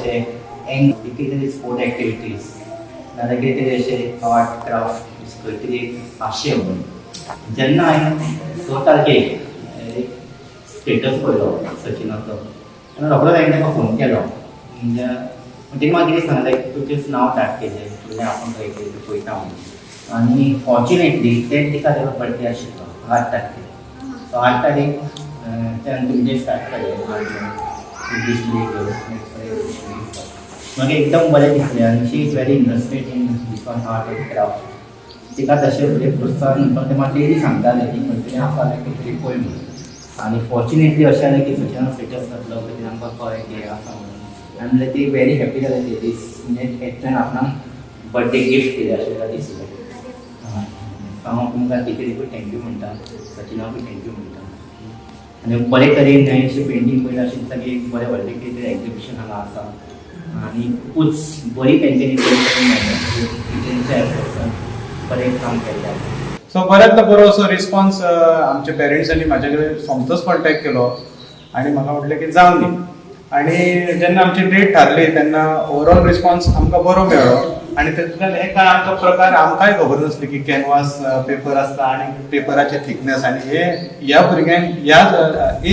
असे किती तरी स्पोर्ट ॲक्टिविटीज नाजाल्यार कितें तरी अशें आर्ट क्राफ्ट खंय तरी एक आशय म्हणून जेन्ना हांवें 6 तारखेक एक स्टेटस पळयलो सचिनाचो तेन्ना रोखडोच हांवें ताका फोन केलो म्हणजे म्हाका कितें सांगलें तुजें नांव टायप केलें तुजें आपूण खंय कितें पळयता म्हणून आनी फॉर्च्युनेटली तेका तेका बर्थडे आशिल्लो 8 तारखेक सो 8 तारीख तेन्ना तुमचें स्टार्ट केलें डिस्प्ले घेवन म्हाका एकदम बरें दिसलें आनी she is very interested in this one art and craft तिका तशें फुडें प्रोत्साहन म्हणपाक तें म्हाका डेली सांगतालें की खंय तरी आसा जाल्यार खंय तरी पळय म्हणून आनी फॉर्च्युनेटली अशें जालें की सचिनान स्टेटस घातलो खंय आमकां कळ्ळें की आसा म्हणून आनी म्हणल्यार ती व्हेरी हॅपी जाले ते दीस म्हणजे एकट्यान आपणाक बर्थडे गिफ्ट दिलें अशें दिसलें हांव तुमकां तिचे देखून थँक्यू म्हणटा सचिनाकूय थँक्यू म्हणटा आनी बरे तरेन हांवें अशें पेंटींग पळयलां अशें दिसता की बरें व्हडलें कितें तरी एग्जिबिशन हांगा आसा आनी खूबच बरी तेंच्यांनी तेंच्या एफर्ट्सान बरें काम केल्लें आसा. सो बऱ्यांतलो बरो असो रिस्पॉन्स आमच्या पेरंट्सांनी म्हाजे कडेन सोमतोच कॉन्टॅक्ट केलो आनी म्हाका म्हटलें की जावं न्ही आनी जेन्ना आमची डेट थारली तेन्ना ओवरऑल रिस्पॉन्स आमकां बरो मेळ्ळो आनी तातूंतल्यान हे कांय आमकां प्रकार आमकांय खबर नासली की कॅनवास पेपर आसता आनी पेपराचे थिकनेस आनी हे ह्या भुरग्यांक ह्या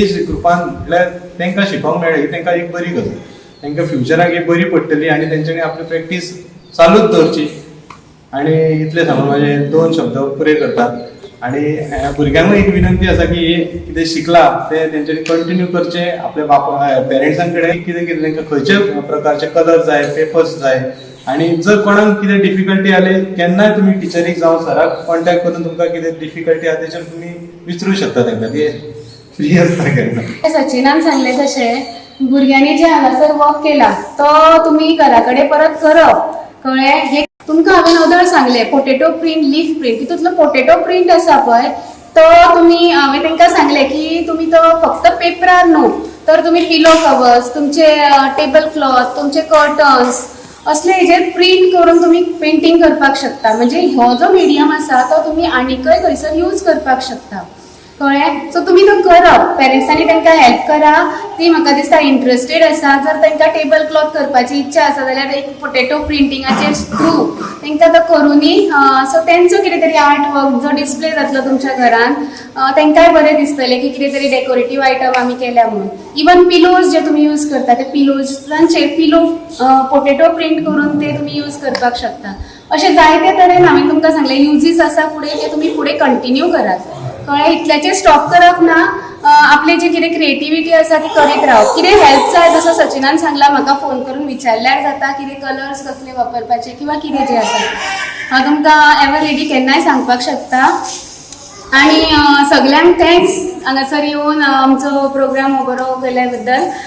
एज ग्रुपान म्हटल्यार तांकां शिकोवंक मेळ्ळें ही तांकां एक बरी गजाल तांकां फ्युचराक ही बरी पडटली आनी तेंच्यांनी आपली प्रॅक्टीस चालूच दवरची आनी इतलें सांगून म्हाजे 2 शब्द पुरे करतात आनी भुरग्यांकूय एक विनंती आसा की हे कितें शिकला ते तेंच्यांनी कंटिन्यू करचें आपल्या पेरंट्सां कडेन कितें कितें तांकां खंयचे प्रकारचे कलर जाय पेपर्स जाय आनी जर कोणाक कितें डिफिकल्टी जाली केन्नाय तुमी टिचरीक जावं सराक कॉन्टॅक्ट करून तुमकां कितें डिफिकल्टी आसा तेचेर तुमी विचारूं शकता तांकां ते फ्री आसता केन्ना. सचिनान सांगलें तशें भुरग्यांनी जे हांगासर वर्क केला तो तुमी घरा कडेन परत करप कळ्ळें. हे तुमकां हांवें अदर सांगलें पोटेटो प्रिंट लीफ प्रिंट तितूंतलो पोटेटो प्रिंट आसा पळय तो तुमी हांवें तांकां सांगलें की तुमी तो फक्त पेपरार न्हू तर तुमी पिलो कवर्स तुमचे टेबल क्लॉथ तुमचे कर्टन्स असले हेजेर प्रिंट करून तुमी पेंटींग करपाक शकता म्हणजे हो जो मिडियम आसा तो तुमी आनीकय खंयसर यूज करपाक शकता कळ्ळें. सो तुमी तो करप पेरंट्सांनी तांकां हेल्प करा ती म्हाका दिसता इंट्रस्टेड आसा जर तांकां टेबल क्लॉथ करपाची इच्छा आसा जाल्यार एक पोटेटो प्रिंटिंगाचे थ्रू तांकां तो करुनी सो तेंचो कितें तरी आर्ट वर्क जो डिस्प्ले जातलो तुमच्या घरान तांकांय बरें दिसतलें की कितें तरी डेकोरेटीव आयटम आमी केल्या म्हणून. इवन पिलोज जे तुमी यूज करता ते पिलोजांचेर पिलो पोटेटो प्रिंट करून ते तुमी यूज करपाक शकता. अशें जायते तरेन हांवें तुमकां सांगलें युजीस आसा फुडें ते तुमी फुडें कंटिन्यू करात कळ्ळें. इतल्याचेर स्टॉप करप ना आपली जी कितें क्रिएटिविटी आसा ती करीत रावप. कितें हेल्प जाय जसो सचिनान सांगला म्हाका फोन करून विचारल्यार जाता कितें कलर्स कसले वापरपाचे किंवा कितें जें आसा हांव तुमकां एवर रेडी केन्नाय सांगपाक शकता. आनी सगल्यांक थँक्स हांगासर येवन आमचो प्रोग्राम बरो केल्या बद्दल.